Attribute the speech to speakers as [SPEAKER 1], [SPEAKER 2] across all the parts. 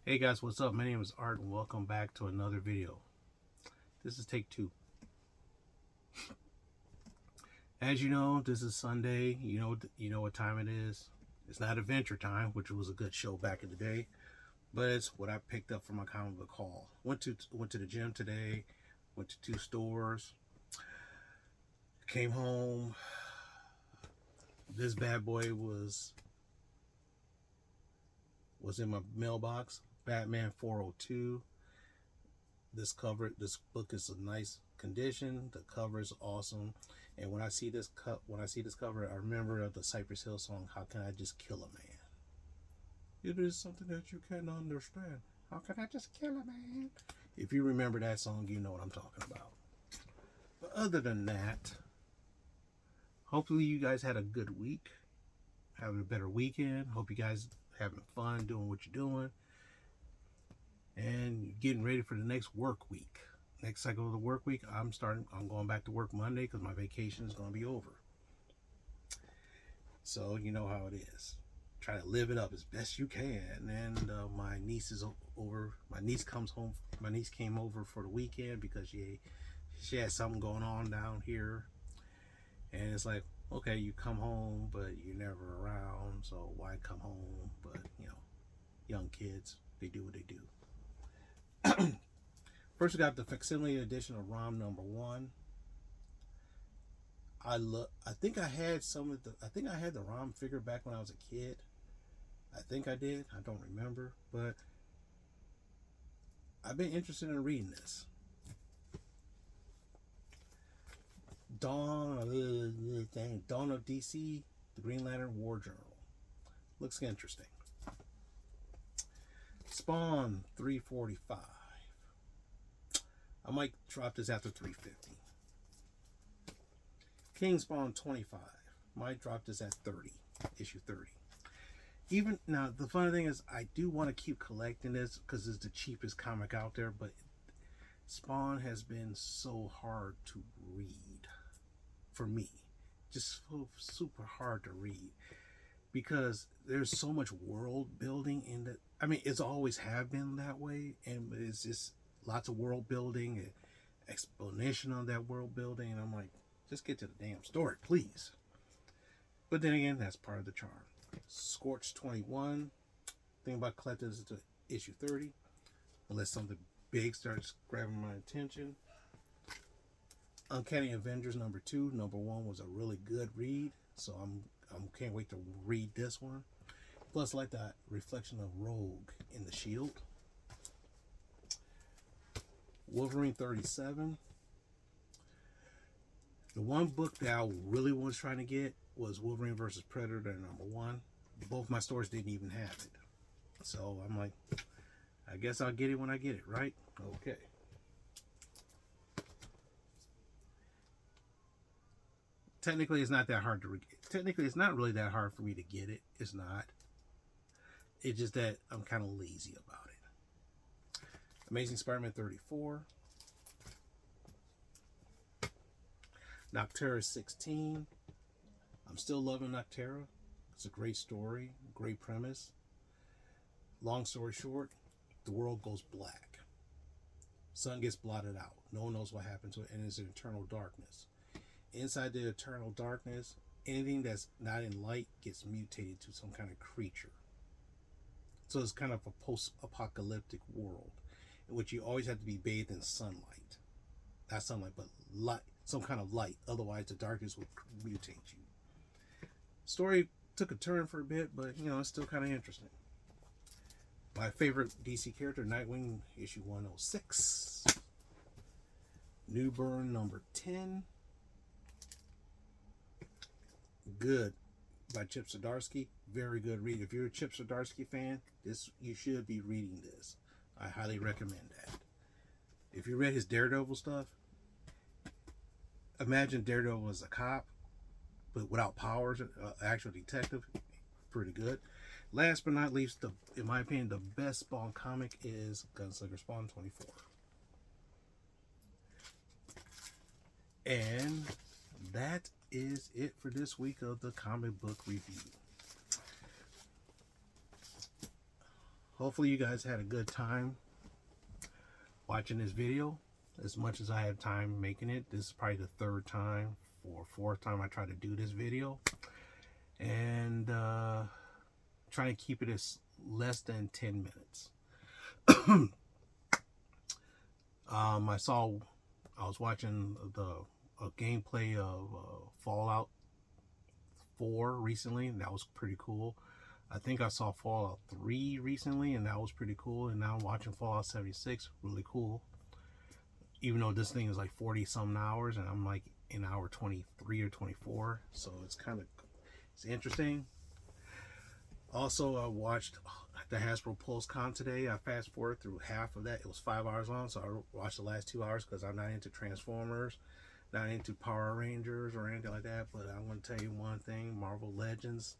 [SPEAKER 1] Hey guys, what's up? My name is Art and welcome back to another video. This is take two. As you know, this is Sunday. You know what time it is. It's not Adventure Time, which was a good show back in the day, but it's what I picked up from my comic book haul. Went to the gym today. Went to two stores. Came home. This bad boy was in my mailbox. Batman 402. This book is a nice condition. The cover is awesome, and when I see this cover, I remember the Cypress Hill song, "How Can I Just Kill a Man?" It is something that you can't understand. How can I just kill a man? If you remember that song, you know what I'm talking about. But other than that, hopefully you guys had a good week, having a better weekend. Hope you guys having fun doing what you're doing, and getting ready for the next work week. Next cycle of the work week, I'm going back to work Monday because my vacation is going to be over. So you know how it is. Try to live it up as best you can. And my niece is over. My niece comes home. My niece came over for the weekend because she had something going on down here. And it's like, okay, you come home, but you're never around. So why come home? But young kids, they do what they do. First, we got the facsimile edition of ROM number one. I think I had I think I had the ROM figure back when I was a kid. I think I did. I don't remember, but I've been interested in reading this. Dawn of DC, the Green Lantern War Journal. Looks interesting. Spawn 345. I might drop this after 350. King Spawn 25. Might drop this at 30. Issue 30. Even now, the funny thing is, I do want to keep collecting this because it's the cheapest comic out there, but Spawn has been so hard to read for me. Just so super hard to read because there's so much world building in it. I mean, it's always have been that way, and it's just lots of world building and explanation on that world building, and I'm like, just get to the damn story, please. But then again, that's part of the charm. Scorch 21. Thing about collecting is to issue 30, unless something big starts grabbing my attention. Uncanny Avengers number 2. Number 1 was a really good read, so I'm can't wait to read this one. Plus, I like that reflection of Rogue in the Shield. Wolverine 37. The one book that I really was trying to get was Wolverine versus Predator number 1. Both my stores didn't even have it, so I'm like, I guess I'll get it when I get it, right? Okay. Technically, it's not that hard to technically it's not really that hard for me to get it. It's not. It's just that I'm kind of lazy about it. Amazing Spider-Man 34. Noctera 16. I'm still loving Noctera. It's a great story, great premise. Long story short, the world goes black. Sun gets blotted out. No one knows what happened to it, and it's an eternal darkness. Inside the eternal darkness, anything that's not in light gets mutated to some kind of creature. So it's kind of a post-apocalyptic world in which you always have to be bathed in sunlight. Not sunlight, but light, some kind of light. Otherwise, the darkness will mutate you. Story took a turn for a bit, but it's still kind of interesting. My favorite DC character, Nightwing, issue 106. New Burn number 10. Good, by Chip Zdarsky. Very good read. If you're a Chip Zdarsky fan, you should be reading this. I highly recommend that. If you read his Daredevil stuff, imagine Daredevil as a cop, but without powers, actual detective. Pretty good. Last but not least, in my opinion, the best Spawn comic is Gunslinger Spawn 24. And that is it for this week of the comic book review. hopefully you guys had a good time watching this video as much as I had time making it. This is probably the third time or fourth time I try to do this video, and trying to keep it as less than 10 minutes. I was watching a gameplay of Fallout 4 recently, and that was pretty cool. I think I saw Fallout 3 recently, and that was pretty cool. And now I'm watching Fallout 76, really cool. Even though this thing is like 40 something hours, and I'm like in hour 23 or 24, so it's interesting. Also, I watched the Hasbro PulseCon today. I fast forward through half of that. It was 5 hours long, so I watched the last 2 hours because I'm not into Transformers, not into Power Rangers or anything like that. But I'm going to tell you one thing: Marvel Legends,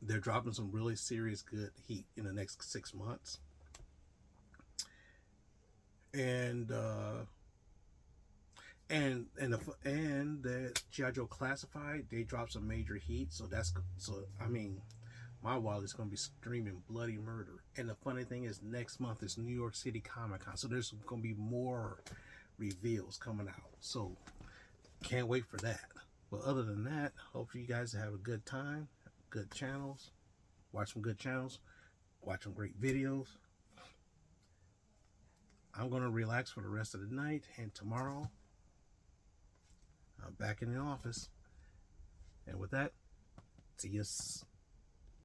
[SPEAKER 1] they're dropping some really serious good heat in the next 6 months. And the G.I. Joe Classified, they dropped some major heat. So I mean, my wallet's gonna be screaming bloody murder. And the funny thing is, next month is New York City Comic Con, so there's gonna be more reveals coming out. So can't wait for that. But other than that, hopefully you guys have a good time, good channels, watch some good channels, watch some great videos. I'm gonna relax for the rest of the night, and tomorrow I'm back in the office. And with that, see you.